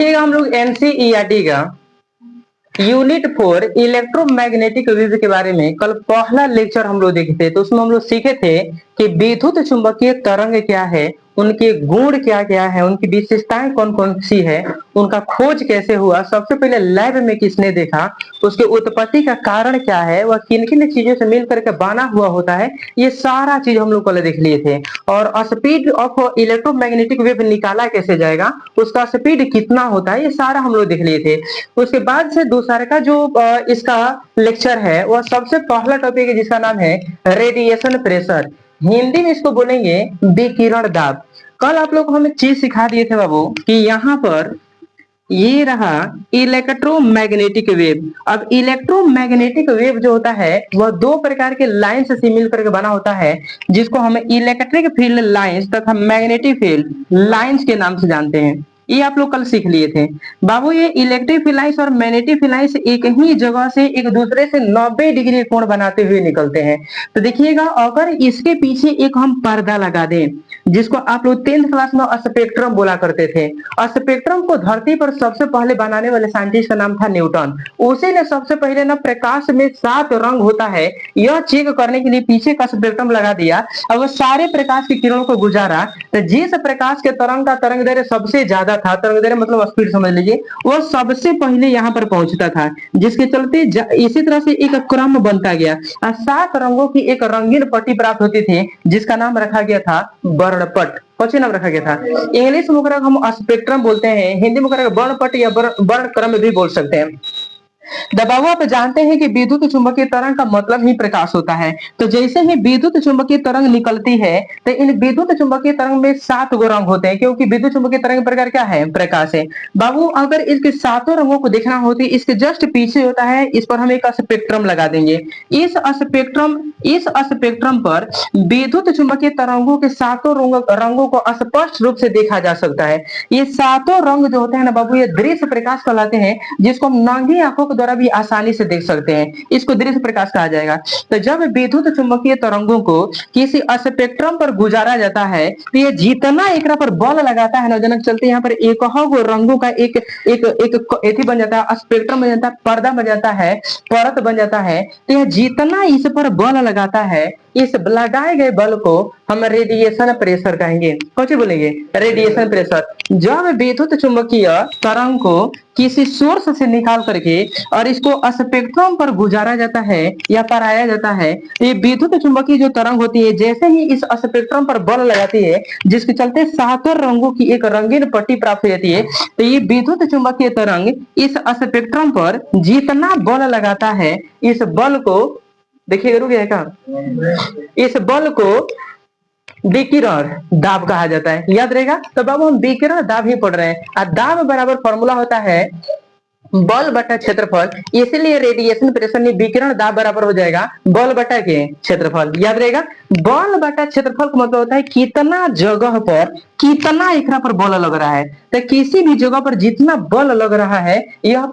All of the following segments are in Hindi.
हम लोग एनसीईआरटी का यूनिट 4 इलेक्ट्रोमैग्नेटिक वेव के बारे में कल पहला लेक्चर हम लोग देखे थे। तो उसमें हम लोग सीखे थे कि विद्युत चुंबकीय तरंग क्या है, उनके गुण क्या क्या है, उनकी विशेषताएं कौन कौन सी है, उनका खोज कैसे हुआ, सबसे पहले लैब में किसने देखा, उसके उत्पत्ति का कारण क्या है, वह किन किन चीजों से मिल करके बना हुआ होता है, ये सारा चीज हम लोग कल देख लिए थे। और स्पीड ऑफ इलेक्ट्रोमैग्नेटिक वेव निकाला कैसे जाएगा, उसका स्पीड कितना होता है, ये सारा हम लोग देख लिए थे। उसके बाद से दूसरे का जो इसका लेक्चर है वह सबसे पहला टॉपिक है जिसका नाम है रेडिएशन प्रेशर। हिंदी में इसको बोलेंगे विकिरण दाब। कल आप लोग को हम एक चीज सिखा दिए थे बाबू कि यहाँ पर ये रहा इलेक्ट्रोमैग्नेटिक वेव। अब इलेक्ट्रोमैग्नेटिक वेव जो होता है वह दो प्रकार के लाइन से मिल करके बना होता है, जिसको हम इलेक्ट्रिक फील्ड लाइंस तथा मैग्नेटिक फील्ड लाइंस के नाम से जानते हैं। ये आप लोग कल सीख लिए थे बाबू। ये इलेक्ट्रिक फील्ड लाइंस और मैग्नेटिक फील्ड लाइंस एक ही जगह से एक दूसरे से 90 डिग्री कोण बनाते हुए निकलते हैं। तो देखिएगा, अगर इसके पीछे एक हम पर्दा लगा दें, जिसको आप लोग 10th क्लास में स्पेक्ट्रम बोला करते थे। स्पेक्ट्रम को धरती पर सबसे पहले बनाने वाले साइंटिस्ट का नाम था न्यूटन। उसी ने सबसे पहले ना प्रकाश में 7 रंग होता है यह चेक करने के लिए पीछे का स्पेक्ट्रम लगा दिया। अब वो सारे प्रकाश की किरणों को गुजारा, तो जिस प्रकाश के तरंग का तरंग दैर्घ्य सबसे ज्यादा था, तरंग दैर्घ्य मतलब स्पीड समझ लीजिए, वो सबसे पहले यहाँ पर पहुंचता था, जिसके चलते इसी तरह से एक क्रम बनता गया। 7 रंगों की एक रंगीन पट्टी प्राप्त होती थी, जिसका नाम रखा गया था वर्णपट। कौन नाम रखा गया था? इंग्लिश में हम स्पेक्ट्रम बोलते हैं, हिंदी में वर्णपट या वर्णक्रम भी बोल सकते हैं। दबाव आप जानते हैं कि विद्युत चुंबकीय तरंग का मतलब ही प्रकाश होता है। तो जैसे ही विद्युत चुंबकीय तरंग निकलती है, तो इन विद्युत चुंबकीय तरंग में 7 गो रंग होते हैं, क्योंकि विद्युत चुंबकीय तरंग प्रकार क्या है? प्रकाश है। बाबू, अगर इसके 7 रंगों को देखना हो तो इसके जस्ट पीछे होता है, इस पर हम एक स्पेक्ट्रम लगा देंगे। इस स्पेक्ट्रम पर विद्युत चुंबकीय तरंगों के 7 रंगों को स्पष्ट रूप से देखा जा सकता है। ये 7 रंग जो होते हैं ना बाबू, ये दृश्य प्रकाश कहलाते हैं, जिसको हम नंगी आंखों के द्वारा भी आसानी से देख सकते हैं। इसको दृश्य प्रकाश कहा जाएगा। तो जब विद्युत चुंबकीय तरंगों को किसी स्पेक्ट्रम पर गुजारा जाता है, तो ये जितना एकरा पर बल लगाता है ना, जनक चलते यहाँ पर एक रंगों का एक एक एक एथी बन जाता है, स्पेक्ट्रम बन जाता है, पर्दा बन जाता है, परत बन जाता है। तो यह जितना इस पर बल लगाता है, इस लगाए गए बल को हम रेडिएशन प्रेशर कहेंगे। कौन बोलेंगे? Radiation pressure. जब विद्युत चुंबकीय तरंग को किसी सोर्स से निकाल करके और इसको स्पेक्ट्रम पर गुजारा जाता है या पराया जाता है, ये विद्युत चुंबकीय जो तरंग होती है, जैसे ही इस स्पेक्ट्रम पर बल लगाती है, जिसके चलते 7 रंगों की एक रंगीन पट्टी प्राप्त हो जाती है, तो ये विद्युत चुंबकीय तरंग इस स्पेक्ट्रम पर जितना बल लगाता है, इस बल को देखिए, रुक जाएगा, इस बल को विकिरण दाब कहा जाता है। याद रहेगा? तो बाबू हम विकिरण दाब ही पढ़ रहे हैं, और दाब बराबर फॉर्मूला होता है बल बटा क्षेत्रफल। इसलिए रेडिएशन प्रेशर में विकिरण दाब बराबर हो जाएगा बल बटा के क्षेत्रफल। याद रहेगा? बल बटा क्षेत्रफल का मतलब होता है कितना जगह पर कितना एकरा पर बल लग रहा है। तो किसी भी जगह पर जितना बल लग रहा है, यह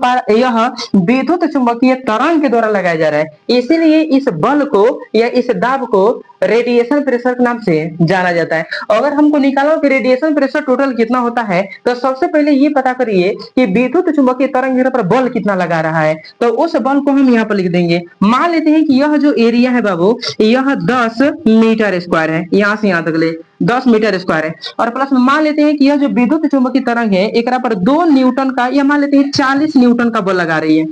विद्युत चुंबकीय तरंग के द्वारा लगाया जा रहा है। इसीलिए इस बल को या इस दाब को रेडिएशन प्रेशर के नाम से जाना जाता है। अगर हमको निकालना हो कि रेडिएशन प्रेशर टोटल कितना होता है, तो सबसे पहले ये पता करिए कि विद्युत चुंबकीय तरंग पर बल कितना लगा रहा है। तो उस बल को हम यहाँ पर लिख देंगे। मान लेते हैं कि यह जो एरिया है बाबू, यह 10 मीटर स्क्वायर है, यहाँ से यहाँ तक ले 10 मीटर स्क्वायर है, और प्लस में मान लेते हैं कि यह जो विद्युत चुंबकीय तरंग है, एक पर 2 न्यूटन का या मान लेते हैं 40 न्यूटन का बल लगा रही है।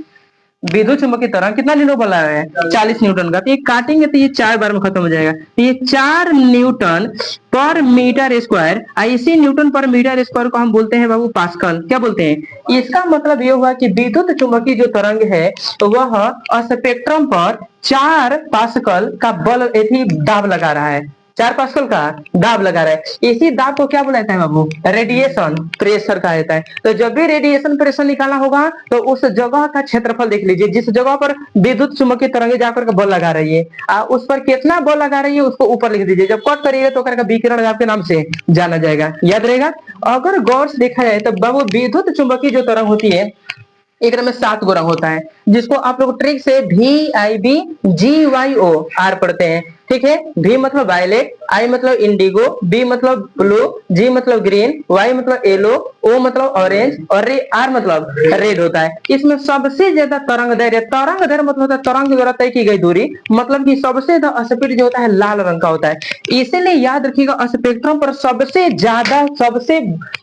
विद्युत चुंबकीय तरंग कितना न्यूटन बल है? 40 न्यूटन का। तो ये काटेंगे तो ये 4 बार में खत्म हो जाएगा। तो ये 4 न्यूटन पर मीटर स्क्वायर, इसी न्यूटन पर मीटर स्क्वायर को हम बोलते हैं बाबू पास्कल। क्या बोलते हैं? इसका मतलब ये हुआ कि विद्युत चुंबकीय जो तरंग है वह स्पेक्ट्रम पर 4 पास्कल का बल दाब लगा रहा है, 4 पास्कल का दाब लगा रहा है। इसी दाब को क्या बोला जाता है बाबू? रेडिएशन प्रेशर कहा जाता है। तो जब भी रेडिएशन प्रेशर निकालना होगा, तो उस जगह का क्षेत्रफल देख लीजिए, जिस जगह पर विद्युत चुंबकीय तरंगे जाकर के बल लगा रही है, उस पर कितना बल लगा रही है उसको ऊपर लिख दीजिए। जब कट करिएगा तो करके विकिरण दाब के नाम से जाना जाएगा। याद रहेगा? अगर गौर से देखा जाए तो बाबू विद्युत चुंबकीय जो तरंग होती है, एक में 7 गो रंग होता है, जिसको आप लोग ट्रिक से VIB GYO R पढ़ते हैं। ठीक है? V मतलब वायलेट, आई मतलब इंडिगो, बी मतलब ब्लू, जी मतलब ग्रीन, वाई मतलब येलो, ओ मतलब ऑरेंज और आर मतलब रेड होता है। इसमें सबसे ज्यादा तरंग दैर्घ्य मतलब होता है तरंग द्वारा तय की गई दूरी, मतलब कि सबसे ज्यादा स्पीड जो होता है लाल रंग का होता है। इसीलिए याद रखिएगा स्पेक्ट्रम पर सबसे ज्यादा सबसे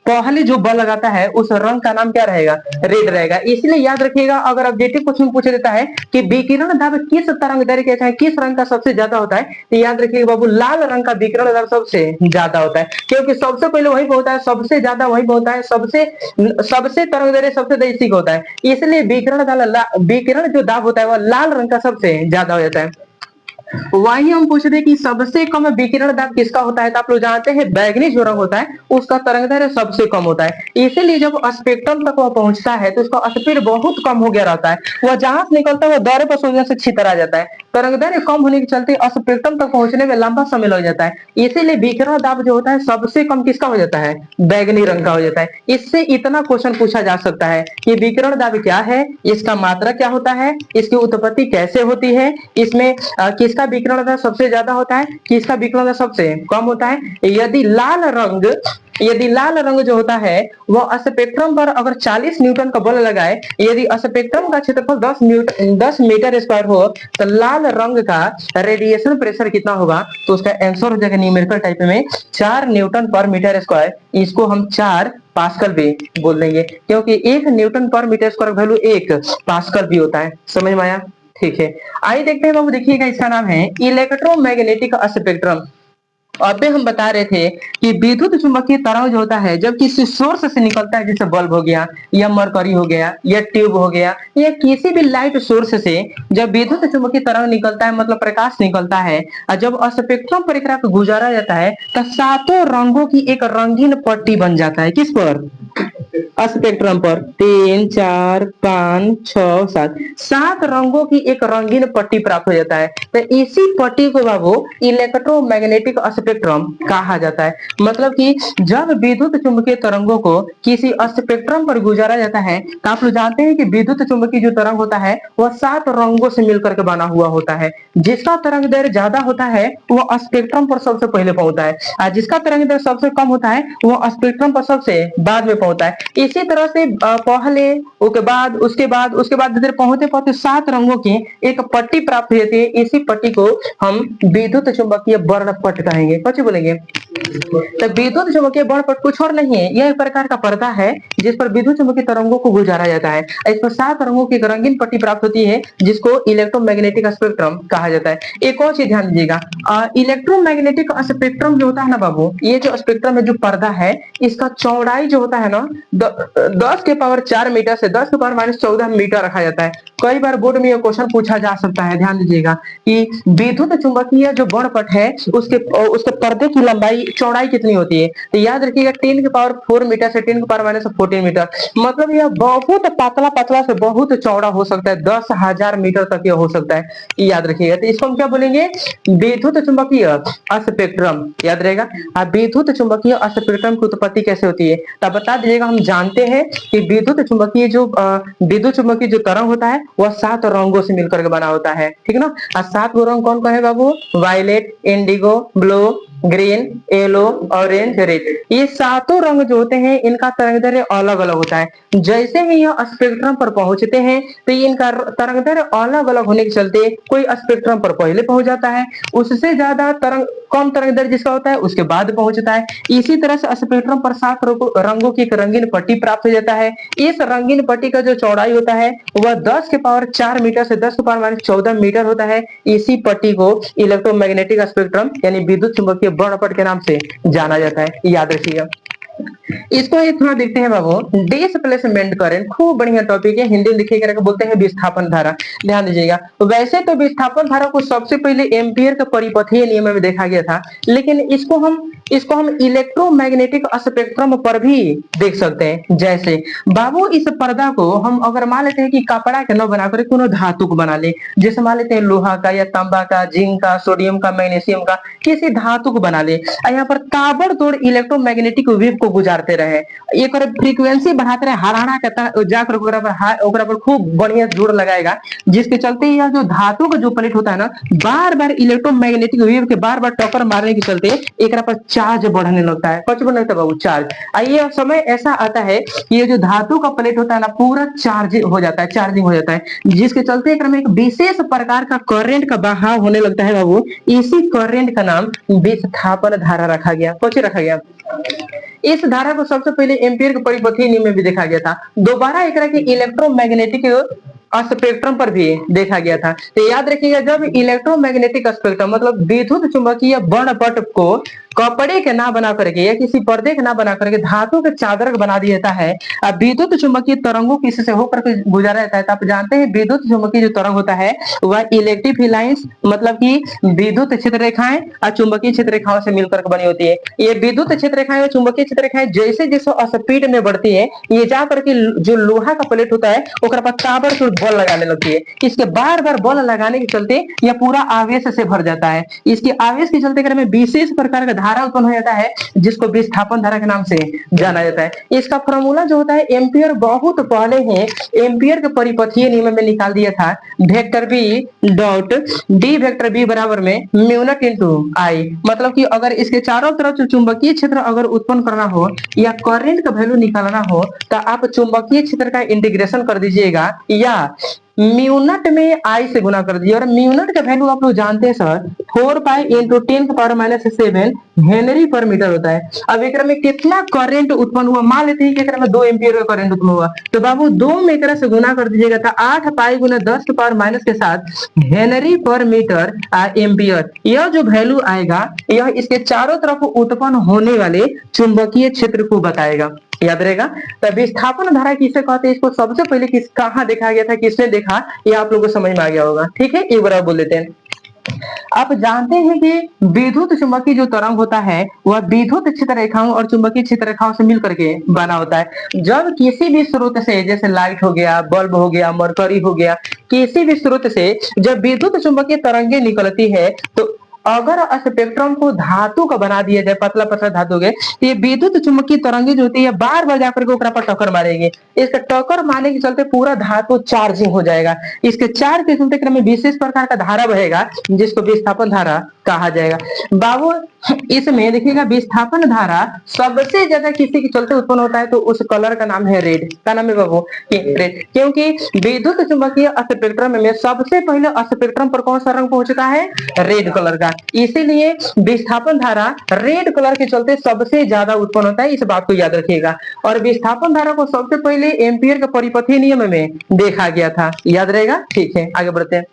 पहले जो बल लगाता है उस रंग का नाम क्या रहेगा, रेड रहेगा। इसलिए याद रखिएगा अगर ऑब्जेक्टिव क्वेश्चन पूछ देता है कि विकिरण दाब किस तरंग दैर्घ्य चाहे किस रंग का सबसे ज्यादा होता है, तो याद रखिएगा बाबू लाल रंग का विकिरण दाब सबसे ज्यादा होता है, क्योंकि सबसे पहले वही होता है, सबसे ज्यादा वही होता है, सबसे सबसे तरंग दैर्घ्य सबसे इसी का होता है। इसलिए विकिरण जो दाब होता है वह लाल रंग का सबसे ज्यादा हो जाता है। वही हम पूछ रहे कि सबसे कम विकिरण दाब किसका होता है, तो आप लोग जानते हैं बैगनी जो रंग होता है उसका तरंग दैर्घ्य सबसे कम होता है। इसीलिए जब स्पेक्ट्रम तक वह पहुंचता है तो उसका स्पीड बहुत कम हो गया रहता है, वह जहां से निकलता है वह दौरे पर सोचने से छितरा जाता है। तरंग दैर्घ्य कम होने के चलते स्पेक्ट्रम तक पहुंचने में लंबा समय लग जाता है। इसीलिए विकिरण दाब जो होता है सबसे कम किसका हो जाता है, बैगनी रंग का हो जाता है। इससे इतना क्वेश्चन पूछा जा सकता है कि विकिरण दाब क्या है, इसका मात्रा क्या होता है, इसकी उत्पत्ति कैसे होती है, इसमें किसका विकिरण दाब सबसे ज्यादा होता है, किसका विकिरण दाब सबसे कम होता है। यदि लाल रंग जो होता है वह स्पेक्ट्रम पर अगर 40 न्यूटन का बल लगाए, यदि स्पेक्ट्रम का क्षेत्रफल 10 मीटर स्क्वायर हो, तो लाल रंग का रेडिएशन प्रेशर कितना होगा, तो उसका आंसर हो जाएगा न्यूमेरिकल टाइप में 4 न्यूटन पर मीटर स्क्वायर। इसको हम 4 पास्कल भी बोल देंगे, क्योंकि 1 न्यूटन पर मीटर स्क्वायर वैल्यू 1 पास्कल भी होता है। समझ में आया? ठीक है, आइए देखते हैं बाबू, देखिएगा इसका नाम है इलेक्ट्रोमैग्नेटिक स्पेक्ट्रम। अभी हम बता रहे थे कि विद्युत चुंबकीय तरंग जो होता है जब किसी सोर्स से निकलता है, जैसे बल्ब हो गया या मरकरी हो गया या ट्यूब हो गया या किसी भी लाइट सोर्स से जब विद्युत चुंबकीय तरंग निकलता है मतलब प्रकाश निकलता है, और जब स्पेक्ट्रम पर एकरा को गुजारा जाता है तो सातों रंगों की एक रंगीन पट्टी बन जाता है। किस पर? स्पेक्ट्रम पर 3 4 5 6 7 7 रंगों की एक रंगीन पट्टी प्राप्त हो जाता है। तो इसी पट्टी को बाबू इलेक्ट्रोमैग्नेटिक स्पेक्ट्रम कहा जाता है। मतलब कि जब विद्युत चुंबकीय तरंगों को किसी स्पेक्ट्रम पर गुजारा जाता है, तो आप लोग जानते हैं कि विद्युत चुंबकीय जो तरंग होता है वह 7 रंगों से मिलकर के बना हुआ होता है। जिसका तरंग दैर्घ्य ज्यादा होता है वह स्पेक्ट्रम पर सबसे पहले पहुंचता है, और जिसका तरंग दैर्घ्य सबसे कम होता है वह स्पेक्ट्रम पर सबसे बाद में पहुंचता है। इसी तरह से पहले उसके बाद इधर पहुंचते पहुंचते 7 रंगों की एक पट्टी प्राप्त हो जाती है। इसी पट्टी को हम विद्युत चुंबकीय वर्णपट कहेंगे। कौन बोलेंगे? तो विद्युत चुंबकीय वर्णपट कुछ और नहीं है, यह एक प्रकार का पर्दा है जिस पर विद्युत चुंबकीय तरंगों को गुजारा जाता है। इस पर 7 रंगों की एक रंगीन पट्टी प्राप्त होती है जिसको इलेक्ट्रोमैग्नेटिक स्पेक्ट्रम कहा जाता है। एक और चीज ध्यान दीजिएगा, इलेक्ट्रोमैग्नेटिक स्पेक्ट्रम जो होता है ना बाबू, ये जो स्पेक्ट्रम है जो पर्दा है, इसका चौड़ाई जो होता है ना 10 के पावर 4 मीटर से 10 के पावर -14 मीटर रखा जाता है। कई बार बोर्ड में यह क्वेश्चन पूछा जा सकता है, ध्यान दीजिएगा कि विद्युत चुंबकीय जो वर्णपट है उसके उसके पर्दे की लंबाई चौड़ाई कितनी होती है, तो याद रखिएगा 10 के पावर 4 मीटर से 10 के पावर -14 मीटर। मतलब यह बहुत पतला पतला से बहुत चौड़ा हो सकता है, 10,000 मीटर तक यह हो सकता है, याद रखिएगा। तो इसको हम क्या बोलेंगे? विद्युत चुंबकीय स्पेक्ट्रम, याद रहेगा। अब विद्युत चुंबकीय स्पेक्ट्रम की उत्पत्ति कैसे होती है, तब बता दीजिएगा। हम जानते हैं कि विद्युत चुंबकीय जो तरंग होता है वह 7 रंगों से मिलकर के बना होता है, ठीक ना। और 7 वो रंग कौन कौन है बाबू? Violet, indigo, blue, green, yellow, orange, red. ये सातों रंग जो होते हैं इनका तरंगदैर्घ्य अलग अलग होता है। जैसे ही यह स्पेक्ट्रम पर पहुंचते हैं तो इनका तरंगदैर्घ्य अलग अलग होने के चलते कोई स्पेक्ट्रम पर पहले पहुंच जाता है, उससे ज्यादा कम तरंगदैर्घ्य जिसका होता है उसके बाद पहुंचता है। इसी तरह से स्पेक्ट्रम पर 7 रंगों की एक रंगीन पट्टी प्राप्त हो जाता है। इस रंगीन पट्टी का जो चौड़ाई होता है वह 10 के पावर 4 मीटर से 10 के पावर -14 मीटर होता है। इसी पट्टी को इलेक्ट्रोमैग्नेटिक स्पेक्ट्रम यानी विद्युत चुंबकीय वर्णपट के नाम से जाना जाता है, याद रखिएगा। इसको एक थोड़ा देखते हैं बाबू, डिस्प्लेसमेंट करंट, खूब बढ़िया टॉपिक है, हिंदी में लिखिएगा, बोलते हैं विस्थापन धारा। ध्यान दीजिएगा, तो वैसे तो विस्थापन धारा को सबसे पहले एम्पियर के परिपथीय नियम में देखा गया था, लेकिन इसको हम इलेक्ट्रोमैग्नेटिक स्पेक्ट्रम पर भी देख सकते हैं। जैसे बाबू इस पर्दा को हम अगर मान लेते हैं कि कपड़ा के न बनाकर कोनो धातु को बना ले, जैसे मान लेते हैं लोहा का या तांबा का, जिंक का, सोडियम का, मैग्नीशियम का, किसी धातु को बना ले, यहाँ पर ताबड़तोड़ इलेक्ट्रोमैग्नेटिक वेव को गुजारते रहे, एक फ्रीक्वेंसी बढ़ाते रहे, हराना कहता जाकर ओकरा पर खूब बढ़िया जोर लगाएगा, जिसके चलते यह जो धातु का जो प्लेट होता है ना, बार बार इलेक्ट्रोमैग्नेटिक वेव के बार बार टक्कर मारने के चलते एक पर चार्ज बढ़ने लगता है। कुछ बनता है बाबू, चार्ज। आइए समय ऐसा आता है कि ये जो धातु का प्लेट होता है ना, पूरा चार्ज हो जाता है, चार्जिंग हो जाता है, जिसके चलते एक में एक विशेष प्रकार का करंट का बहाव होने लगता है बाबू। इसी करंट का नाम विस्थापन धारा रखा गया। कौन रखा गया? इस धारा को सबसे पहले एम्पियर के परिपथीय नियम में भी देखा गया था। दोबारा एक के इलेक्ट्रोमैग्नेटिक स्पेक्ट्रम पर भी देखा गया था। तो याद रखिएगा, जब इलेक्ट्रोमैग्नेटिक स्पेक्ट्रम मतलब विद्युत चुंबकीय वर्णपट को कपड़े के ना बना करके या किसी पर्दे के ना बना करके धातु के चादर बना दिया जाता है, विद्युत चुंबकीय तरंगों को इससे होकर के गुजारा जाता है। तो आप जानते हैं विद्युत चुंबकीय जो तरंग होता है वह इलेक्ट्रिक लाइंस मतलब कि विद्युत क्षेत्र रेखाएं और चुंबकीय क्षेत्र रेखाओं से मिलकर बनी होती है। ये विद्युत क्षेत्र रेखाएं और चुंबकीय क्षेत्र रेखाएं जैसे जैसे स्पीड में बढ़ती है, ये जा करके जो लोहा का प्लेट होता है ओकरा पर ताबड़तोड़ बल लगाने लगती है। इसके बार बार बल लगाने के चलते यह पूरा आवेश से भर जाता है। इसके आवेश के चलते में विशेष प्रकार का धारा उत्पन्न हो जाता है, जिसको विस्थापन धारा के नाम से जाना जाता है। इसका फॉर्मूला जो होता है एम्पियर बहुत पहले ही एम्पियर के परिपथीय नियम में निकाल दिया था। Vector B dot D vector B बराबर में म्यू नॉट इनटू आई, मतलब कि अगर इसके चारों तरफ चुंबकीय क्षेत्र अगर उत्पन्न करना हो या करंट का वैल्यू निकालना हो तो आप चुंबकीय क्षेत्र का इंटीग्रेशन कर दीजिएगा या म्यू नॉट में आई से गुना कर दीजिए। और म्यू नॉट का वैल्यू आप लोग जानते हैं सर 4 पाई इंटू 10⁻⁷ हेनरी पर मीटर होता है। अब एक में कितना करंट उत्पन्न हुआ, मान लेते हैं कि एक में 2 एम्पियर का करंट उत्पन्न हुआ, तो बाबू 2 में एक से गुना कर दीजिएगा तो 8 पाई गुना 10⁻⁻ के साथ हेनरी पर मीटर एम्पियर। यह जो वैल्यू आएगा यह इसके चारों तरफ उत्पन्न होने वाले चुंबकीय क्षेत्र को बताएगा। याद रहेगा। तो विस्थापन धारा किसे कहते हैं, इसको सबसे पहले कहां देखा गया था, किसने देखा, ये आप लोगों को समझ में आ गया होगा। ठीक है, एक बार बोल लेते हैं। आप जानते हैं कि विद्युत चुंबकीय जो तरंग होता है वह विद्युत क्षेत्र रेखाओं और चुंबकीय क्षेत्र रेखाओं से मिलकर के बना होता है। जब किसी भी स्रोत से, जैसे लाइट हो गया, बल्ब हो गया, मरकरी हो गया, किसी भी स्रोत से जब विद्युत चुंबकीय तरंगे निकलती है तो अगर स्पेक्ट्रम को धातु का बना दिया जाए, पतला पतला धातु के, तो ये विद्युत चुंबकीय तरंगे जो होती है बार बार जाकर के पर टक्कर मारेगी। इसके टक्कर मारने के चलते पूरा धातु चार्जिंग हो जाएगा। इसके चार्ज के चलते क्रम में विशेष प्रकार का धारा बहेगा जिसको विस्थापन धारा कहा जाएगा। बाबू इसमें देखिएगा विस्थापन धारा सबसे ज्यादा किसी के चलते उत्पन्न होता है तो उस कलर का नाम है रेड। क्या नाम है बाबू? रेड। क्योंकि विद्युत चुंबकीय स्पेक्ट्रम में सबसे पहले स्पेक्ट्रम पर कौन सा रंग पहुंचता है? रेड कलर का। इसीलिए विस्थापन धारा रेड कलर के चलते सबसे ज्यादा उत्पन्न होता है, इस बात को याद रखिएगा। और विस्थापन धारा को सबसे पहले एम्पियर के परिपथीय नियम में देखा गया था। याद रहेगा। ठीक है, आगे बढ़ते हैं।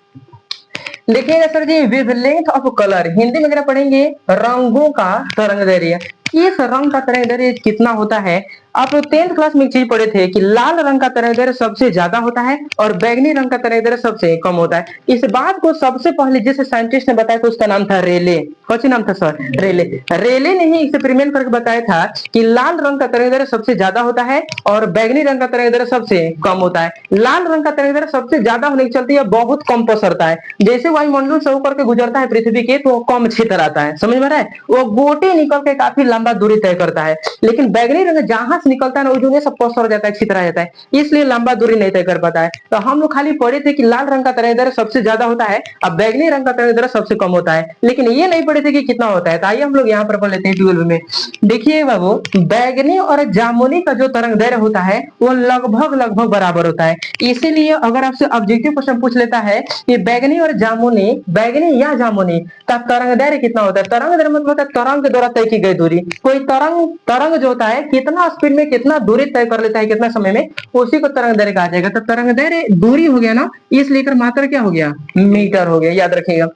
देखिएगा sir ji, wavelength of colour, Hindi में अगर पढ़ेंगे रंगों का तरंगदैर्घ्य। इस रंग का तरंगदैर्घ्य कितना होता है? आप 10th क्लास में एक चीज पढ़े थे कि लाल रंग का तरंगदैर्घ्य सबसे ज्यादा होता है और बैगनी रंग का तरंगदैर्घ्य सबसे कम होता है। इस बात को सबसे पहले जिस साइंटिस्ट ने बताया था उसका नाम था रेले। कौन नाम था सर? रेले। रेले ने ही एक्सपेरिमेंट करके बताया था कि लाल रंग का तरंगदैर्घ्य सबसे ज्यादा होता है और बैगनी रंग का तरंगदैर्घ्य सबसे कम होता है। लाल रंग का तरंगदैर्घ्य सबसे ज्यादा होने के चलते यह बहुत कम पसरता है। जैसे वायुमंडल से होकर के गुजरता है पृथ्वी के तो कम क्षेत्र आता है, समझ में आ रहा है? वो गोटे निकल के काफी लंबा दूरी तय करता है। लेकिन बैगनी रंग जहां से निकलता है ना वो सब पसर जाता है, छितरा जाता है, इसलिए लंबा दूरी नहीं तय कर पाता है। तो हम लोग खाली पढ़े थे कि लाल रंग का तरंगदैर्घ्य सबसे ज्यादा होता है और बैगनी रंग का तरंगदैर्घ्य सबसे कम होता है, लेकिन ये नहीं पढ़े थे कि कितना होता है। तो आइए हम लोग यहाँ पर पढ़ लेते हैं 12 में। देखिए बाबू, बैगनी और जामुनी का जो तरंगदैर्घ्य होता है वो लगभग बराबर होता है। इसीलिए अगर आपसे ऑब्जेक्टिव क्वेश्चन पूछ लेता है कि बैगनी और जामुनी, बैगनी या जामुनी का तरंगदैर्घ्य कितना होता है, तरंगदैर्घ्य मतलब होता है तरंग द्वारा तय की गई दूरी। कोई तरंग जो होता है कितना स्पीड में कितना दूरी तय कर लेता है कितना समय में, उसी को तरंगदैर्घ्य कहा जाएगा। तो तरंगदैर्घ्य दूरी हो गया ना, इसलिए मात्रा क्या हो गया? मीटर हो गया। याद रखिएगा।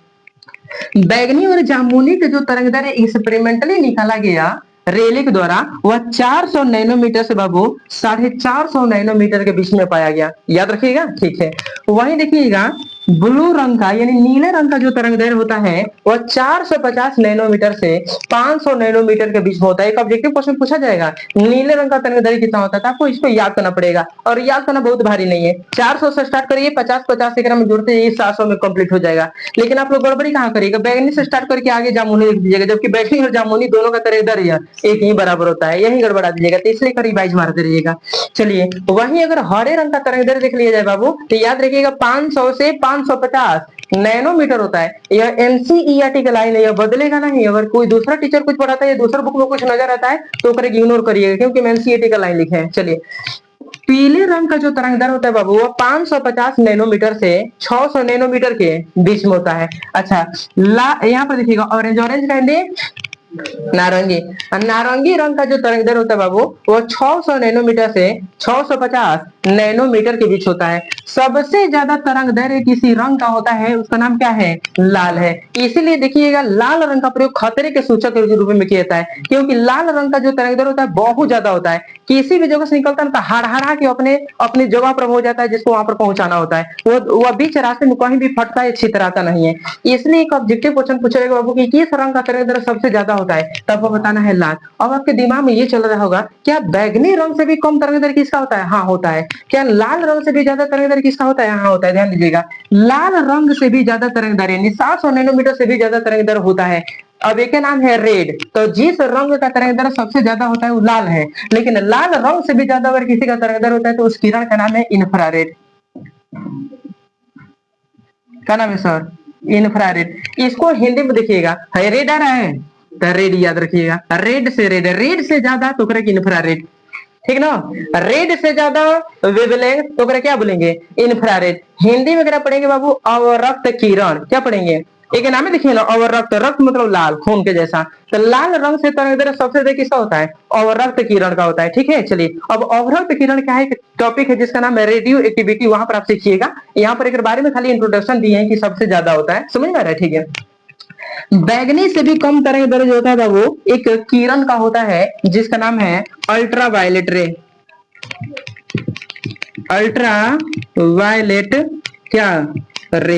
बैगनी और जामुनी के जो तरंगदैर्घ्य एक्सपेरिमेंटली निकाला गया रेले के द्वारा वह 400 नैनोमीटर से बाबू 450 नैनोमीटर के बीच में पाया गया। याद रखिएगा। ठीक है, वहीं देखिएगा ब्लू रंग का यानी नीले रंग का जो तरंग दैर्घ्य होता है वह 450 नैनोमीटर से 500 नैनोमीटर के बीच में होता है। एक ऑब्जेक्टिव क्वेश्चन पूछा जाएगा नीले रंग का तरंग दैर्घ्य कितना होता है, तो आपको इसको याद करना पड़ेगा और याद करना बहुत भारी नहीं है। 400 से स्टार्ट करिए, 50-50 एक में जुड़ते ही 700 में कंप्लीट हो जाएगा। लेकिन आप लोग गड़बड़ी कहाँ करिएगा, बैगनी से स्टार्ट करके आगे जामुनी लिख दीजिएगा, जबकि बैगनी और जामुनी दोनों का तरंग दैर्घ्य एक ही बराबर होता है, यही गड़बड़ा दीजिएगा। तो इसलिए रिवाइज मारते रहिएगा। चलिए वहीं अगर हरे रंग का तरंग दैर्घ्य देख लिया जाए बाबू, तो याद रखिएगा 500 से 550 नैनोमीटर होता है। यह एनसीईआरटी का लाइन है, यह बदलेगा नहीं। अगर कोई दूसरा टीचर कुछ पढ़ाता है या दूसरा बुक में कुछ नजर आता है तो इग्नोर करिएगा, क्योंकि एनसीईआरटी का लाइन लिखे हैं। चलिए पीले रंग का जो तरंग दैर्घ्य होता है बाबू वो 550 नैनोमीटर से 600 नैनोमीटर के बीच में होता है। अच्छा यहाँ पर देखिएगा ऑरेंज, ऑरेंज कहते नारंगी, नारंगी रंग का जो तरंग दैर्घ्य होता है बाबू वो 600 नैनोमीटर से 650 नैनोमीटर के बीच होता है। सबसे ज्यादा तरंग दैर्घ्य किसी रंग का होता है उसका नाम क्या है, लाल है। इसीलिए देखिएगा लाल रंग का प्रयोग खतरे के सूचक के रूप में किया जाता है, क्योंकि लाल रंग का जो तरंग दैर्घ्य होता है बहुत ज्यादा होता है। किसी भी जगह से निकलता है तो हड़हड़ा के अपने अपनी जगह पर हो जाता है जिसको वहां पर पहुंचाना होता है, वो बीच रास्ते में कहीं भी फटता है, छितराता नहीं है। इसलिए एक ऑब्जेक्टिव क्वेश्चन पूछेगा बाबू कि किस रंग का तरंग दैर्घ्य सबसे ज्यादा होता है, तब वो बताना है लाल। अब आपके दिमाग में ये चल रहा होगा क्या बैगनी रंग से भी कम तरंग दैर्घ्य किसका होता है, हाँ होता है। क्या लाल रंग से भी ज्यादा तरंग दैर्घ्य किसका होता है, हाँ होता है। ध्यान दीजिएगा लाल रंग से भी ज्यादा तरंग दैर्घ्य 700 नैनोमीटर से भी ज्यादा तरंग दैर्घ्य होता है। अब एक नाम है रेड, तो जिस रंग का तरंग दैर्घ्य सबसे ज्यादा होता है वो लाल है। लेकिन लाल रंग से भी ज्यादा अगर किसी का तरंग दैर्घ्य होता है तो उस किरण का नाम है इंफ्रारेड। क्या नाम है सर, इंफ्रारेड। इसको हिंदी में देखिएगा, रेड आ रहा है तो रेड याद रखिएगा, रेड से रेड, रेड से ज्यादा तो इंफ्रारेड, ठीक ना। रेड से ज्यादा वेवलेंथ तो क्या बोलेंगे, इंफ्रारेड। हिंदी में अगर पढ़ेंगे बाबू अवरक्त किरण, क्या पढ़ेंगे, एक नाम है देखिए ना अवरक्त, रक्त मतलब लाल, खून के जैसा। तो लाल रंग से तरंग दैर्घ्य सबसे ज्यादा किसका होता है, अवरक्त किरण का होता है। ठीक है चलिए अब अवरक्त किरण क्या है, टॉपिक है जिसका नाम है रेडियो एक्टिविटी, वहां पर आप सीखिएगा। यहाँ पर एक बारे में खाली इंट्रोडक्शन दिए हैं कि सबसे ज्यादा होता है, समझ में आ रहा है, ठीक है। बैगनी से भी कम तरंग दैर्घ्य जो होता है वो एक किरण का होता है जिसका नाम है अल्ट्रा वायलेट रे। अल्ट्रा वायलेट क्या रे,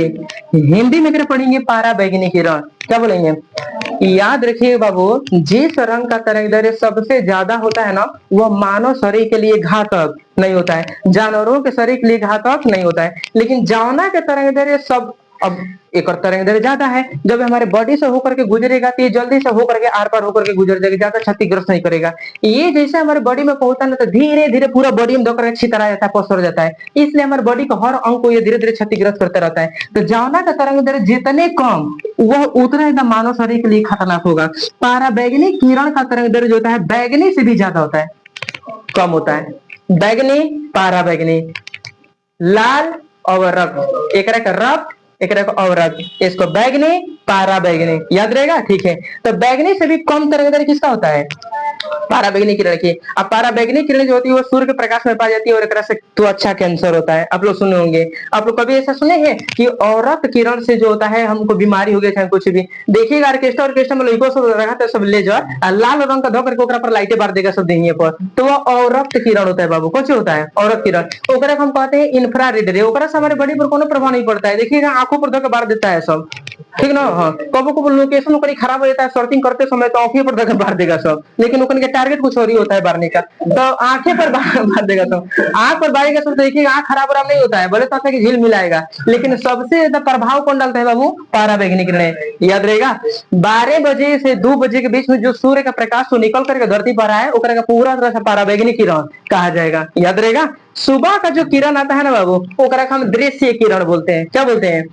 हिंदी में अगर पढ़ेंगे पारा बैगनी किरण, क्या बोलेंगे। याद रखिए बाबू जिस रंग का तरंग दैर्घ्य सबसे ज्यादा होता है ना वह मानव शरीर के लिए घातक नहीं होता है, जानवरों के शरीर के लिए घातक नहीं होता है। लेकिन जौना के तरंग दैर्घ्य सब, अब एक और तरंग दैर्घ्य ज्यादा है, जब हमारे बॉडी से होकर के गुजरेगा तो ये जल्दी से होकर के आर पार होकर के गुजर जाएगा, ज्यादा क्षतिग्रस्त नहीं करेगा। ये जैसे हमारे बॉडी में पहुंचता है ना तो धीरे धीरे पूरा बॉडी में दौड़ छितरा जाता है, पसर जाता है। इसलिए हमारे बॉडी का हर अंग को ये धीरे धीरे क्षतिग्रस्त करता रहता है। तो जौना का तरंग दैर्घ्य जितने कम वह उतना एकदम मानव शरीर के लिए खतरनाक होगा। पारा बैगनी किरण का तरंग दैर्घ्य जो होता है बैगनी से भी ज्यादा होता है, कम होता है। बैगनी, पारा बैगनी, लाल और रक्त, एक रक्त एक औरत, इसको बैगनी पारा बैगनी याद रहेगा, ठीक है। तो बैगनी से भी कम तरंग दैर्घ्य किसका होता है, पारा बैगनी किरण की। अब पारा बैगनी किरण जो होती है वो सूर्य के प्रकाश में पाई जाती है और एक तरह से त्वचा कैंसर होता है। आप लोग सुने होंगे, आप लोग कभी ऐसा सुने हैं कि औरत किरण से जो होता है हमको बीमारी हो गई चाहे कुछ भी। देखिएगा ऑर्केस्ट्रा ऑर्केस्ट्रा में लड़कों सब रखा था सब लेजर लाल रंग का धोकर के पर लाइटें बार देगा सब देंगे पर, तो वो औरत किरण होता है बाबू। कौन होता है औरत किरण, ओकरा हम कहते हैं इंफ्रारेड रे। ओकरा से हमारे बॉडी पर कोनो प्रभाव नहीं पड़ता है, देखिएगा आंखों पर धोकर बार देता है सब, ठीक ना। हाँ कबो कबो लोकेशन ओकरी खराब हो जाता है सर्चिंग करते समय तो आंखें पर धोकर बार देगा सब, लेकिन ओकन के टारगेट कुछ और ही होता है बारने का, तो आंखें पर बार देगा सब। आंख पर बारेगा सब, देखिएगा आंख खराब वराब नहीं होता है, बोले तो कि झील मिलाएगा, लेकिन सबसे ज्यादा प्रभाव कौन डालता है बाबू, पारा बैगनी किरण। याद रहेगा 12 बजे से 2 बजे के बीच में जो सूर्य का प्रकाश तो निकल करके धरती पर आए ओकरा का पूरा तरह से पारा बैगनी किरण कहा जाएगा। याद रहेगा सुबह का जो किरण आता है ना बाबू ओकरा हम दृश्य किरण बोलते हैं। क्या बोलते हैं,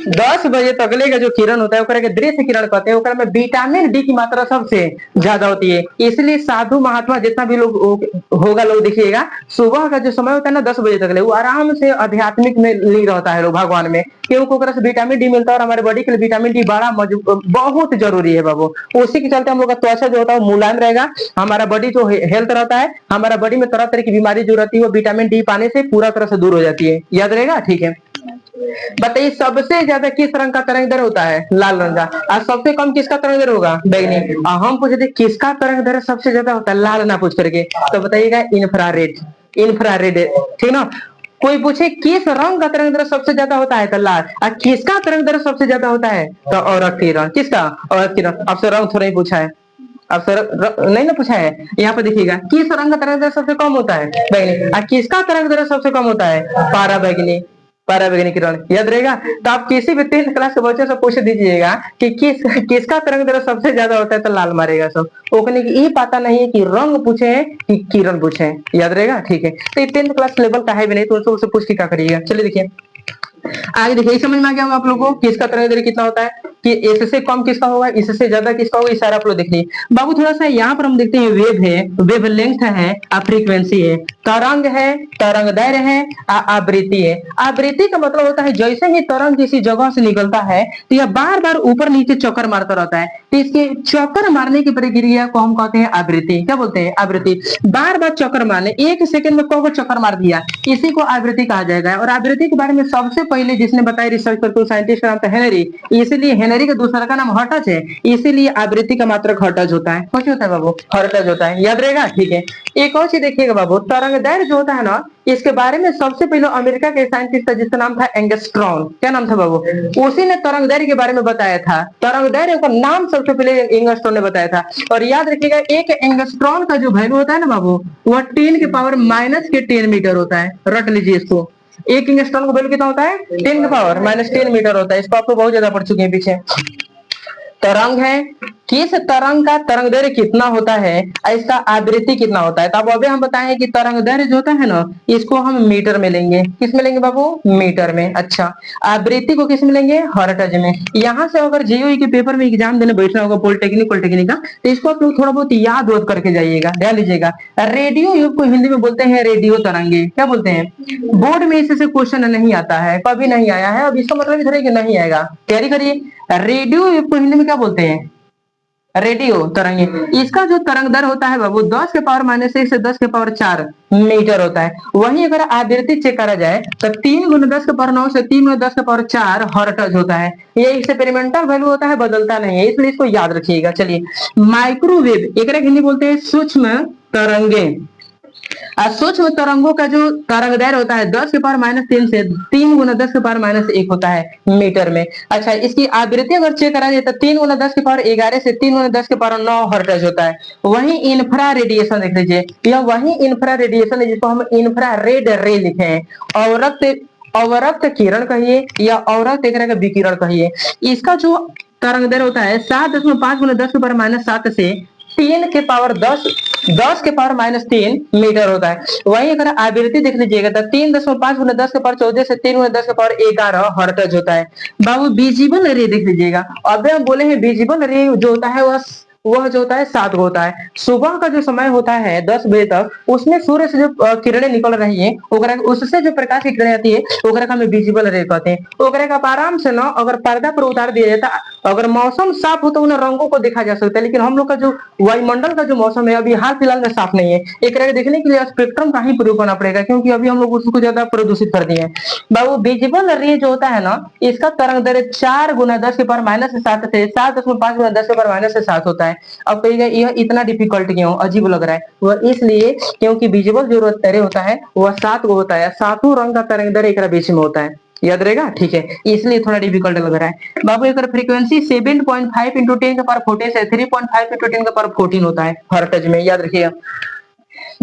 10 बजे तकले का जो किरण होता है ओकरा के दृश्य किरण कहते हैं। ओकरा में विटामिन डी की मात्रा सबसे ज्यादा होती है, इसलिए साधु महात्मा जितना भी लोग होगा लोग देखिएगा सुबह का जो समय होता है ना 10 बजे तक वो आराम से आध्यात्मिक में लीन रहता है लोग भगवान में, क्योंकि ओकरा से विटामिन डी मिलता है और हमारे बॉडी के लिए विटामिन डी बड़ा बहुत जरूरी है बाबू। उसी के चलते हम लोग का त्वचा जो होता है वो मुलायम रहेगा, हमारा बॉडी जो हेल्थ रहता है, हमारा बॉडी में तरह तरह की बीमारी जो रहती है वो विटामिन डी पाने से पूरा तरह से दूर हो जाती है। याद रहेगा, ठीक है। बताइए सबसे ज्यादा किस रंग का तरंग दैर्घ्य होता है, लाल रंग का, और सबसे कम किसका तरंग दैर्घ्य होगा, बैगनी। और हम पूछे थे किसका तरंग दैर्घ्य सबसे ज्यादा होता है, लाल ना पूछ करके, तो बताइएगा इंफ्रारेड, इंफ्रारेड, ठीक ना। कोई पूछे किस रंग का तरंग दैर्ध्य सबसे ज्यादा होता है तो लाल, और किसका तरंग दैर्ध्य सबसे ज्यादा होता है तो औरत किरण। किसका? औरत किरण। आपसे रंग थोड़ा ही पूछा है, आपसे नहीं ना पूछा है। यहाँ पे देखिएगा किस रंग का तरंग दैर्ध्य सबसे कम होता है बैगनी, और किसका तरंग दैर्ध्य सबसे कम होता है पारा बैगनी, पारा बैगनी किरण। याद रहेगा। तो आप किसी भी 10th क्लास के बच्चे से पूछ दीजिएगा कि किसका तरंग दैर्ध्य सबसे ज्यादा होता है तो लाल मारेगा सब। ओकने की ये पता नहीं है कि रंग पूछे कि किरण पूछे। याद रहेगा, ठीक है। तो ये 10th क्लास लेवल का है भी नहीं, तो उससे पूछ के क्या करिएगा। चलिए देखिए आगे देखिए, समझ में आ गया होगा आप लोगों को किसका तरंग दैर्ध्य कितना होता है, कि इससे कम किसका होगा, इससे ज्यादा किसका होगा, इशारा आप लोग देख लीजिए। बाबू थोड़ा सा यहाँ पर हम देखते हैं वेव है, वेव लेंथ है, फ्रीक्वेंसी है, तरंग है, तरंग दैर्ध्य है, आवृत्ति है। आवृत्ति का मतलब होता है जैसे ही तरंग किसी जगह से निकलता है तो यह बार बार ऊपर नीचे चक्कर मारता रहता है, तो इसके चक्कर मारने की प्रक्रिया को हम कहते हैं आवृत्ति। क्या बोलते हैं? आवृत्ति। बार बार चक्कर मारने, 1 सेकंड में कौन चक्कर मार दिया, इसी को आवृत्ति कहा जाएगा। और आवृत्ति के बारे में सबसे पहले जिसने बताया रिसर्च करके साइंटिस्ट का नाम था हेनरी, इसलिए हेनरी का दूसरा का नाम हर्ट्ज है, इसीलिए आवृत्ति का मात्रक हर्ट्ज होता है। कौन होता है बाबू? हर्ट्ज होता है। याद रहेगा, ठीक है। एक और चीज देखिएगा बाबू, तरंग दैर्ध्य जो होता है ना, इसके बारे में सबसे पहले अमेरिका के साइंटिस्ट था जिसका नाम था एंगस्ट्रॉम। क्या नाम था बाबू? उसी ने तरंग दैर्ध्य के बारे में बताया था। तरंग दैर्ध्य का नाम सबसे पहले एंगस्ट्रॉम ने बताया था। और याद रखिएगा एक एंगस्ट्रॉम का जो वैल्यू होता है ना बाबू, वह 10 के पावर -10 मीटर होता है। रट लीजिए इसको। एक एंगस्ट्रॉम का वैल्यू कितना होता है? 10 के पावर -10 मीटर होता है। इसको आप लोग बहुत ज्यादा पढ़ चुके हैं पीछे। तरंग है, किस तरंग का तरंग दैर्ध्य कितना होता है, इसका आवृत्ति कितना होता है। तो अब अभी हम बताएं कि तरंग दैर्ध्य जो होता है ना, इसको हम मीटर में लेंगे। किस में लेंगे बाबू? मीटर में। अच्छा, आवृत्ति को किस में लेंगे? हर्ट्ज में। यहाँ से अगर जेईई के पेपर में एग्जाम देने बैठना होगा पॉलिटेक्निक का, तो इसको आप लोग थोड़ा बहुत याद वाद करके जाइएगा, ध्यान लीजिएगा। रेडियो युग को हिंदी में बोलते हैं रेडियो तरंगे। क्या बोलते हैं? बोर्ड में इससे क्वेश्चन नहीं आता है, कभी नहीं आया है। अब इसका मतलब इधर है कि नहीं आएगा, तैयारी करिए। रेडियो युग को हिंदी में क्या बोलते हैं? रेडियो तरंगे। इसका जो तरंग दैर्ध्य होता है बाबू 10 के पावर -1 से 10 के पावर 4 मीटर होता है। वहीं अगर आवृत्ति चेक करा जाए तो 3 गुना 10 के पावर 9 से 3 गुना 10 के पावर 4 हर्ट्ज होता है। ये एक्सपेरिमेंटल वैल्यू होता है, बदलता नहीं है, इसलिए इसको याद रखिएगा। चलिए, माइक्रोवेव एक हिंदी बोलते हैं सूक्ष्म तरंगे। सूक्ष्म तरंगों का जो तरंग दैर्ध्य होता है 10 के पावर -3 से 3 गुना 10 के पावर -1 होता है मीटर में। अच्छा, इसकी आवृत्ति अगर चेक करा जाए तो 3 गुना 10 के पावर 11 से 3 गुना 10 के पावर 9 हर्ट्ज होता है। वही इंफ्रा रेडिएशन देख लीजिए, यह वही इंफ्रा रेडिएशन है जिसको हम इंफ्रा रेड रे लिखे हैं। अवरक्त किरण कहिए या अवरक्त एक तरह का विकिरण कहिए। इसका जो तरंग दैर्ध्य होता है 7.5 गुना 10 के पावर -7 से 3 के पावर 10 के पावर -3 मीटर होता है। वहीं अगर आवृत्ति देख लीजिएगा तो 3.5 गुना 10 के पावर 14 से 3 गुना 10 के पावर 11 हर्ट्ज होता है। बाबू विजिबल रे देख लीजिएगा। अब हम बोले हैं विजिबल रे जो होता है वह जो होता है 7 को होता है। सुबह का जो समय होता है 10 बजे तक, उसमें सूर्य से जो किरणें निकल रही है, उससे जो प्रकाश की किरणें आती है ओकरा का हम विजिबल रे कहते हैं। ओकरा का आराम से ना अगर पर्दा पर उतार दिया जाता, अगर मौसम साफ हो तो उन रंगों को देखा जा सकता है। लेकिन हम लोग का जो वायुमंडल का जो मौसम है अभी हाल फिलहाल में साफ नहीं है। एक तरह देखने के लिए स्पेक्ट्रम का ही प्रयोग करना पड़ेगा, क्योंकि अभी हम लोग उसको ज्यादा प्रदूषित कर दिए हैं। बाबू विजिबल रे जो होता है ना, इसका तरंग दैर्ध्य 4 गुना 10 के पावर -7 से 7.5 गुना 10 के पावर -7 होता है। अब कहिएगा यह इतना डिफिकल्ट क्यों, अजीब लग रहा है? वह इसलिए क्योंकि विजिबल जो रे होता है वह 7 को होता है, 7 रंग का तरंग दैर्ध्य एक बीच में होता है। याद रहेगा, ठीक है, इसलिए थोड़ा डिफिकल्ट लग रहा है। बाबू एक फ्रीक्वेंसी 7.5 इंटू 10 के पावर 14 से 3.5 इंटू 10 के पावर 14 होता है हर्ट्ज में। याद रखिएगा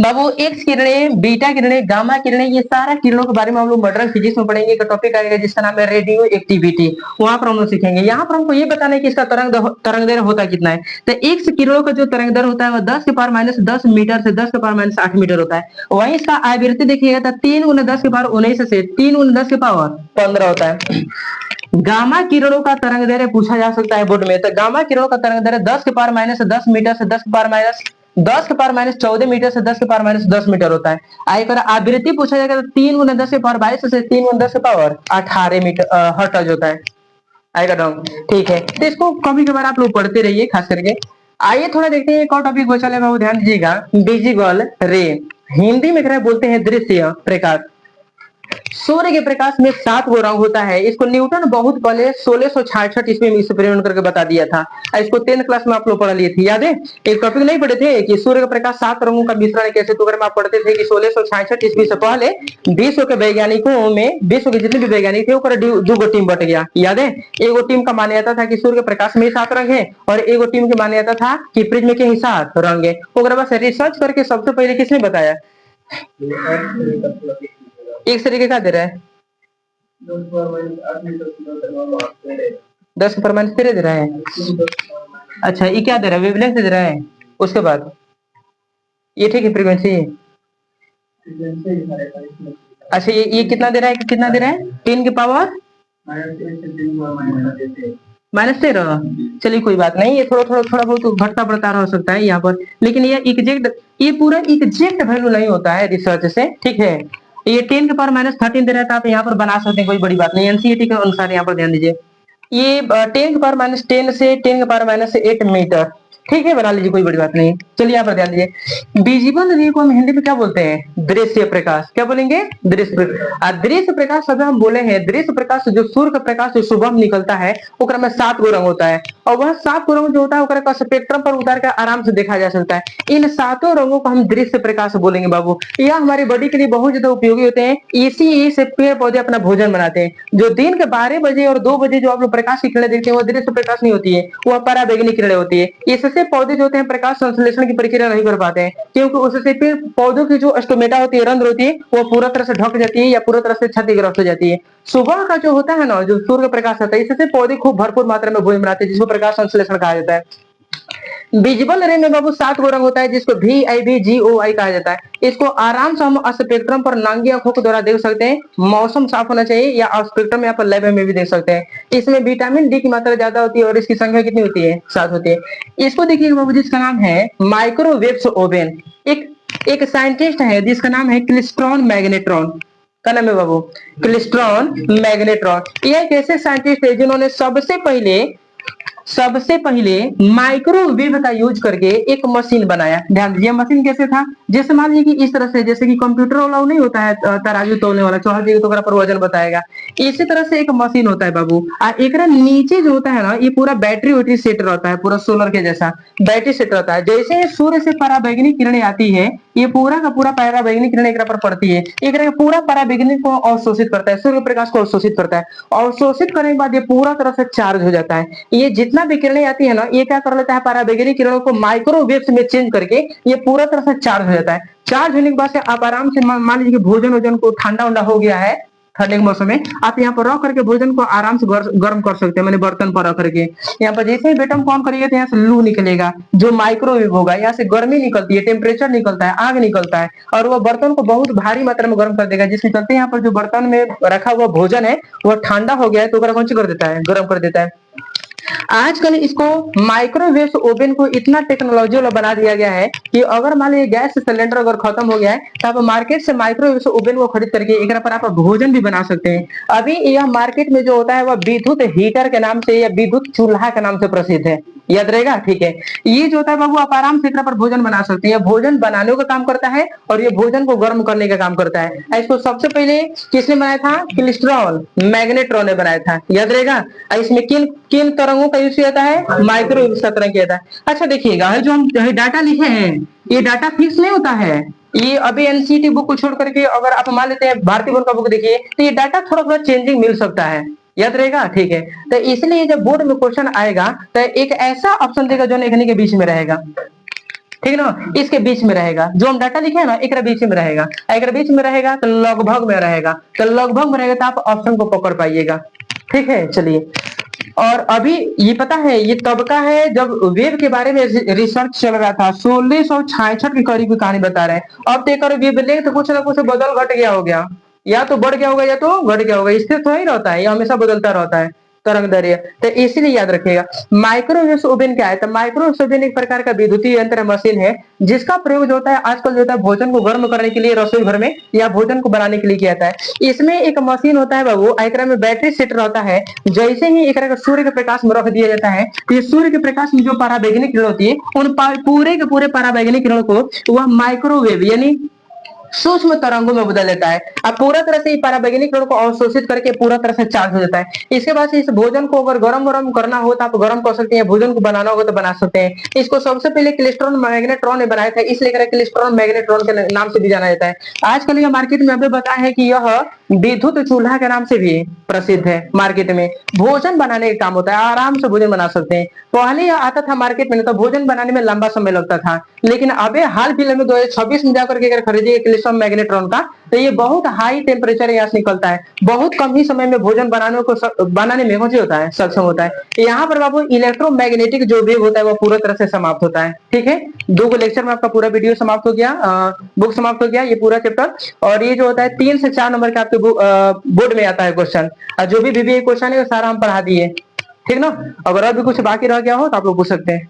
बाबू। एक्स किरणें, बीटा किरणें, गामा किरणें, ये सारा किरणों के बारे में हम लोग मॉडर्न फिजिक्स में पढ़ेंगे। एक टॉपिक आएगा जिसका नाम है रेडियो एक्टिविटी, वहां पर हम लोग सीखेंगे। यहाँ पर हमको ये बताना है कि इसका तरंग दैर्ध्य होता कितना है। तो एक्स किरणों का जो तरंग दैर्ध्य होता है वह 10 के पावर -10 मीटर से 10 के पावर -8 मीटर होता है। वहीं इसका आवृत्ति देखिएगा तो 3 गुना 10 के पावर 19 से 3 गुना 10 के पावर 15 होता है। गामा किरणों का तरंग दैर्ध्य पूछा जा सकता है बोर्ड में। तो गामा किरणों का तरंग दैर्ध्य 10 के पावर -10 मीटर से 10 के पावर -14 मीटर से 10 के पावर -10 मीटर होता है। अगर आवृत्ति पूछा जाएगा तो 3 गुना 10 के पावर 22 से 3 गुना 10 के पावर 18 मीटर हर्ट्ज होता है। आएगा डाउन, ठीक है। तो इसको कभी कभार आप लोग पढ़ते रहिए खास करके। आइए थोड़ा देखते हैं एक और टॉपिक बचा है, वो ध्यान दीजिएगा। विजिबल रे हिंदी में क्या बोलते हैं? दृश्य प्रकाश। सूर्य के प्रकाश में 7 गो रंग होता है। इसको न्यूटन बहुत पहले 1666 ईस्वी में एक्सपेरिमेंट करके बता दिया था। इसको 10th क्लास में आप लोग पढ़ लिए थे, याद है? एक टॉपिक नहीं पढ़े थे कि सूर्य का प्रकाश 7 रंगों का मिश्रण है कैसे? तो अगर आप पढ़ते थे कि 1666 ईस्वी से पहले विश्व के वैज्ञानिकों में, विश्व के जितने भी वैज्ञानिक थे ओकर दो गो टीम बट गया, याद है? एगो टीम का मान्यता था कि सूर्य के प्रकाश में 7 रंग है, और एगो टीम की मान्यता था कि प्रिज्म के ही 7 रंग है। ओकरा बाद रिसर्च करके सबसे पहले किसने बताया? एक तरीके का दे रहा है 10 पर-13 दे रहा है। अच्छा, ये क्या दे रहा है? वेवलेंथ दे रहा है। उसके बाद ये ठीक है, फ्रीक्वेंसी। अच्छा, ये कितना दे रहा है, कितना दे रहा है? 10 की पावर -13। चलिए कोई बात नहीं, ये थोड़ा बहुत घटता बढ़ता हो सकता है यहाँ पर, लेकिन ये पूरा एग्जैक्ट वैल्यू नहीं होता है रिसर्च से, ठीक है? ये 10 के पावर -13 दे रहा है, तो आप यहाँ पर बना सकते हैं, कोई बड़ी बात नहीं। एनसीईआरटी के अनुसार यहाँ पर ध्यान दीजिए। ये 10 के पावर -10 से 10 के पावर -8 मीटर, ठीक है, बना लीजिए, कोई बड़ी बात नहीं। चलिए यहाँ पर ध्यान दीजिए। विजिबल रे को हम हिंदी में क्या बोलते हैं? दृश्य प्रकाश। क्या बोलेंगे? दृश्य प्रकाश। दृश्य प्रकाश शब्द हम बोले हैं, दृश्य प्रकाश जो सूर्य का प्रकाश जो सुबह में निकलता है, ओकरा में 7 गो रंग होता है, और वह 7 गो रंग जो होता है ओकरा का स्पेक्ट्रम पर उतार कर आराम से देखा जा सकता है। इन 7 रंगों को हम दृश्य प्रकाश बोलेंगे बाबू। यह हमारी बॉडी के लिए बहुत ज्यादा उपयोगी होते हैं। इसी से पेड़ पौधे अपना भोजन बनाते हैं। जो दिन के 12 बजे और 2 बजे जो आप लोग प्रकाश की किरणें देखते हैं, वो दृश्य प्रकाश नहीं होती है, वह पराबैंगनी किरणें होती है। इससे पौधे जो होते हैं प्रकाश संश्लेषण की प्रक्रिया नहीं कर पाते हैं, क्योंकि उससे फिर पौधों की जो स्टोमेटा होती है, रंध्र होती है, वो पूरा तरह से ढक जाती है या पूरा तरह से क्षतिग्रस्त हो जाती है। सुबह का जो होता है ना, जो सूर्य का प्रकाश होता है, इससे पौधे खूब भरपूर मात्रा में भोजन बनाते हैं, जिसको प्रकाश संश्लेषण कहा जाता है। विजिबल रे में बाबू 7 गो रंग होता है, जिसको VIBGOI कहा जाता है। इसको आराम से हम स्पेक्ट्रम पर नांगी आंखों के द्वारा देख सकते हैं। मौसम साफ होना चाहिए, या स्पेक्ट्रम यहाँ पर लैब में भी देख सकते हैं। इसमें विटामिन डी की मात्रा ज्यादा होती है, और इसकी संख्या कितनी होती है? 7 होती है। इसको देखिए बाबू, जिसका नाम है माइक्रोवेव ओवेन। एक साइंटिस्ट है जिसका नाम है क्लिस्ट्रॉन मैग्नेट्रॉन। क्या नाम है बाबू? Klystron magnetron. यह एक ऐसे साइंटिस्ट है जिन्होंने सबसे पहले माइक्रोवेव का यूज करके एक मशीन बनाया। ध्यान दीजिए, मशीन कैसे था? जैसे मान लीजिए कि इस तरह से, जैसे कि कंप्यूटर वाला नहीं होता है तराजू तोलने वाला, चौहर देगा तो पर वजन बताएगा, इसी तरह से एक मशीन होता है बाबू। और एक नीचे जो होता है ना, ये पूरा बैटरी वैटरी सेट रहता है, पूरा सोलर के जैसा बैटरी सेट रहता है। जैसे सूर्य से पराबैंगनी किरणें आती है, ये पूरा का पूरा पराबैंगनी किरण एक पर पड़ती है, एक पूरा पराबैंगनी को अवशोषित करता है, सूर्य प्रकाश को अवशोषित करता है। अवशोषित करने के बाद ये पूरा तरह से चार्ज हो जाता है। ये जितना भी किरणें आती है ना, ये क्या कर लेता है? पराबैंगनी किरणों को माइक्रोवेव्स में चेंज करके ये पूरा तरह से चार्ज हो जाता है। चार्ज होने के बाद से आप आराम से मान लीजिए कि भोजन वोजन को ठंडा उंडा हो गया है, ठंडे के मौसम में आप यहाँ पर रख करके भोजन को आराम से गर्म कर सकते हैं, मैंने बर्तन पर रख करके। यहाँ पर जैसे ही बेटम ऑन करिएगा तो यहाँ से लू निकलेगा, जो माइक्रोवेव होगा, यहाँ से गर्मी निकलती है, टेम्परेचर निकलता है, आग निकलता है, और वह बर्तन को बहुत भारी मात्रा में गर्म कर देगा, जिसके चलते यहाँ पर जो बर्तन में रखा हुआ भोजन है वह ठंडा हो गया है, तो कौन कर देता है? गर्म कर देता है। आजकल इसको माइक्रोवेव ओवन को इतना टेक्नोलॉजी वाला बना दिया गया है कि अगर मान लीजिए गैस सिलेंडर अगर खत्म हो गया है, तो आप मार्केट से माइक्रोवेव ओवन को खरीद करके एक पर आप भोजन भी बना सकते हैं। अभी यह मार्केट में जो होता है वह विद्युत हीटर के नाम से या विद्युत चूल्हा के नाम से प्रसिद्ध है, याद रहेगा, ठीक है? ये जो होता है बाबू, आप आराम से पर भोजन बना सकते हैं। भोजन बनाने का काम करता है और ये भोजन को गर्म करने का काम करता है। इसको सबसे पहले किसने बनाया था? क्लिस्ट्रॉन मैग्नेट्रॉन ने बनाया था, याद रहेगा। इसमें किन किन तरंगों का यूज किया जाता है? माइक्रोवेव तरंग किया जाता है। अच्छा देखिएगा, जो हम डाटा लिखे हैं, ये डाटा फिक्स नहीं होता है। ये अभी एनसीईआरटी बुक को छोड़ करके अगर आप मान लेते हैं भारतीय बोर्ड का बुक देखिए, तो ये डाटा थोड़ा थोड़ा चेंजिंग मिल सकता है, याद रहेगा, ठीक है? तो इसलिए जब बोर्ड में क्वेश्चन आएगा तो एक ऐसा ऑप्शन देगा जो इन्हीं के बीच में रहेगा, ठीक है ना? इसके बीच में रहेगा, जो हम डाटा लिखे हैं ना, एक बीच में रहेगा, एक बीच में रहेगा तो लगभग में रहेगा, तो लगभग में रहेगा तो आप ऑप्शन को पकड़ पाइएगा, ठीक है? चलिए, और अभी ये पता है, ये तब का है जब वेब के बारे में रिसर्च चल रहा था। 1666 के करीब की कहानी बता रहे हैं। अब देखकर वेवलेंथ तो कुछ ना कुछ बदल घट गया हो गया, या तो बढ़ गया होगा या तो घट गया होगा, स्थिर तो ही रहता है, ये हमेशा बदलता रहता है तरंग दैर्घ्य। तो इसलिए याद रखिएगा माइक्रोवेव ओवन क्या है? तो माइक्रोवेव ओवन एक प्रकार का विद्युतीय यंत्र मशीन है, जिसका प्रयोग जो होता है आजकल जो होता है भोजन को गर्म करने के लिए रसोई घर में या भोजन को बनाने के लिए किया जाता है। इसमें एक मशीन होता है बाबू, एकरा में बैटरी सेट रहता है। जैसे ही एकरा को सूर्य के प्रकाश में रख दिया जाता है, तो ये सूर्य के प्रकाश में जो पराबैंगनी किरण होती है, उन पूरे के पूरे पराबैंगनी किरण को वह माइक्रोवेव यानी सूक्ष्म तरंगों में बदल देता है। अब पूरा तरह से पराबैंगनी किरणों को अवशोषित करके पूरा तरह से चार्ज हो जाता है। इसके बाद से इस भोजन को अगर गरम गरम करना हो तो आप गरम कर सकते हैं, भोजन को बनाना होगा तो बना सकते हैं। इसको सबसे पहले क्लेस्ट्रॉन मैग्नेट्रॉन ने बनाया था, इसलिए क्लेस्ट्रॉन मैग्नेट्रॉन के नाम से भी जाना जाता है। आजकल यह मार्केट में अभी बताया है कि यह विद्युत चूल्हा के नाम से भी प्रसिद्ध है। मार्केट में भोजन बनाने का काम होता है, आराम से भोजन बना सकते हैं। पहले यह आता था मार्केट में तो भोजन बनाने में लंबा समय लगता था, लेकिन अबे हाल फिलहाल में 2026 में जाकर के अगर खरीदिए क्लिस्टॉन मैग्नेट्रॉन का तो ये बहुत हाई टेम्परेचर यहाँ से निकलता है, बहुत कम ही समय में भोजन बनाने में हो होता है, सक्षम होता है। यहाँ पर बाबू इलेक्ट्रोमैग्नेटिक जो वेव होता है वो पूरा तरह से समाप्त होता है। ठीक है, 2 लेक्चर में आपका पूरा वीडियो समाप्त हो गया, बुक समाप्त हो गया, ये पूरा चैप्टर। और ये जो होता है 3 से 4 नंबर के आपके बोर्ड में आता है क्वेश्चन, जो भी बीबीए क्वेश्चन है वो सारा हम पढ़ा दिए। ठीक ना, अगर और भी कुछ बाकी रह गया हो तो आप लोग पूछ सकते हैं।